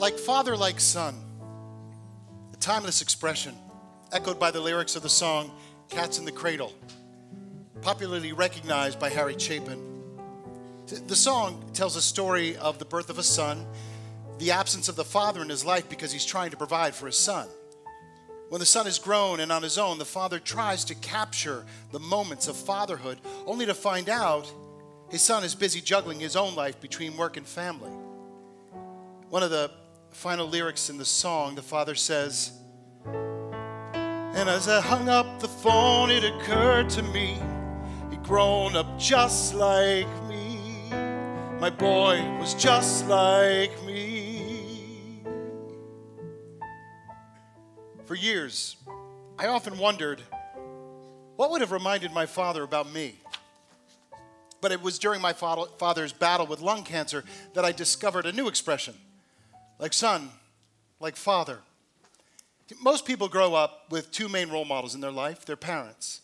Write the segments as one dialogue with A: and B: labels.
A: Like father, like son. A timeless expression, echoed by the lyrics of the song Cats in the Cradle, popularly recognized by Harry Chapin. The song tells a story of the birth of a son, the absence of the father in his life because he's trying to provide for his son. When the son is grown and on his own, the father tries to capture the moments of fatherhood, only to find out his son is busy juggling his own life between work and family. One of the final lyrics in the song, the father says, "And as I hung up the phone, it occurred to me, he'd grown up just like me. My boy was just like me." For years, I often wondered, what would have reminded my father about me? But it was during my father's battle with lung cancer that I discovered a new expression. Like son, like father. Most people grow up with two main role models in their life, their parents.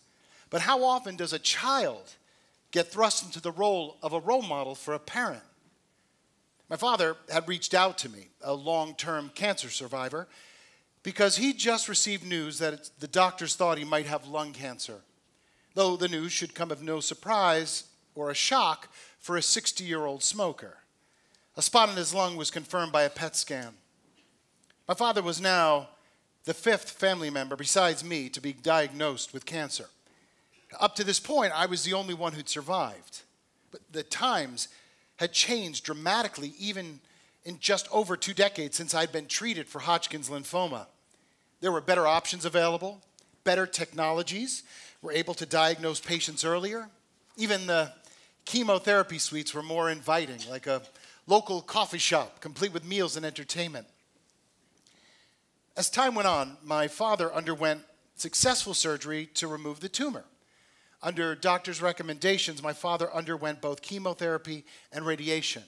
A: But how often does a child get thrust into the role of a role model for a parent? My father had reached out to me, a long-term cancer survivor, because he just received news that the doctors thought he might have lung cancer, though the news should come of no surprise or a shock for a 60-year-old smoker. A spot in his lung was confirmed by a PET scan. My father was now the fifth family member besides me to be diagnosed with cancer. Up to this point, I was the only one who'd survived. But the times had changed dramatically, even in just over 2 decades since I'd been treated for Hodgkin's lymphoma. There were better options available, better technologies were able to diagnose patients earlier. Even the chemotherapy suites were more inviting, like a local coffee shop, complete with meals and entertainment. As time went on, my father underwent successful surgery to remove the tumor. Under doctors' recommendations, my father underwent both chemotherapy and radiation.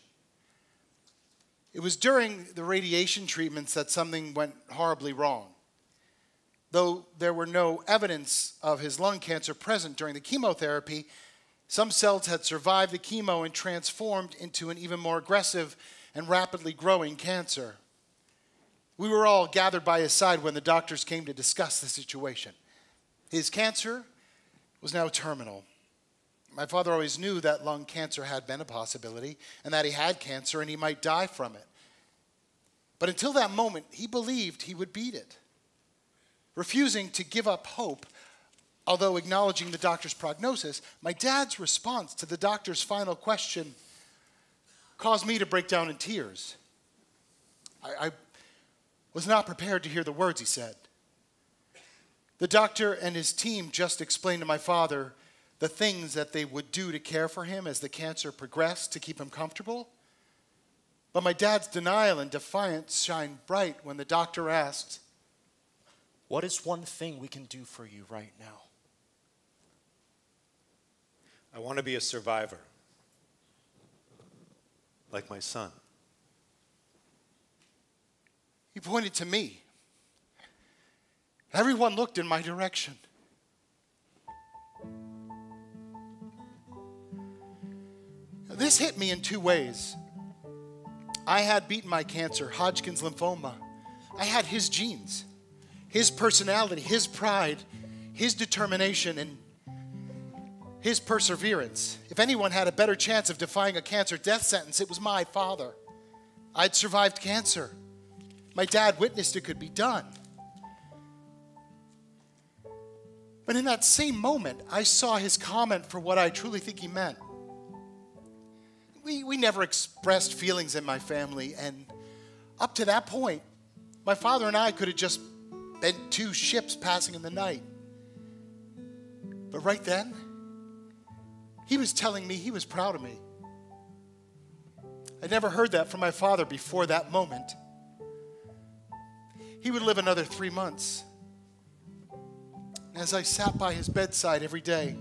A: It was during the radiation treatments that something went horribly wrong. Though there were no evidence of his lung cancer present during the chemotherapy, some cells had survived the chemo and transformed into an even more aggressive and rapidly growing cancer. We were all gathered by his side when the doctors came to discuss the situation. His cancer was now terminal. My father always knew that lung cancer had been a possibility and that he had cancer and he might die from it. But until that moment, he believed he would beat it. Refusing to give up hope, although acknowledging the doctor's prognosis, my dad's response to the doctor's final question caused me to break down in tears. I was not prepared to hear the words he said. The doctor and his team just explained to my father the things that they would do to care for him as the cancer progressed to keep him comfortable. But my dad's denial and defiance shined bright when the doctor asked, "What is one thing we can do for you right now?"
B: I want to be a survivor, like my son.
A: He pointed to me. Everyone looked in my direction. This hit me in 2 ways. I had beaten my cancer, Hodgkin's lymphoma. I had his genes, his personality, his pride, his determination, and his perseverance. If anyone had a better chance of defying a cancer death sentence, it was my father. I'd survived cancer. My dad witnessed it could be done. But in that same moment, I saw his comment for what I truly think he meant. We never expressed feelings in my family, and up to that point, my father and I could have just been 2 ships passing in the night. But right then, he was telling me he was proud of me. I'd never heard that from my father before that moment. He would live another 3 months. As I sat by his bedside every day,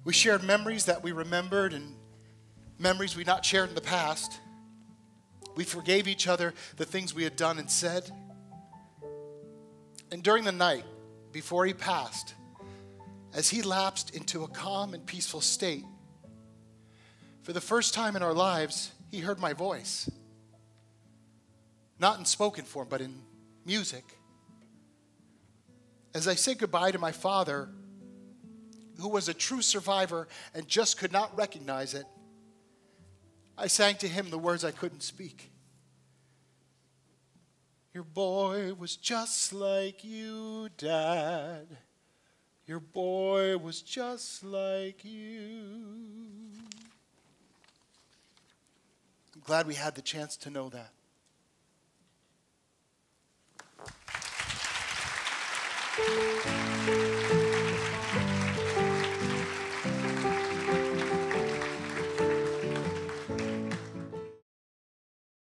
A: we shared memories that we remembered and memories we'd not shared in the past. We forgave each other the things we had done and said. And during the night, before he passed, as he lapsed into a calm and peaceful state, for the first time in our lives, he heard my voice. not in spoken form, but in music. As I say goodbye to my father, who was a true survivor and just could not recognize it, I sang to him the words I couldn't speak. Your boy was just like you, Dad. Your boy was just like you. I'm glad we had the chance to know that.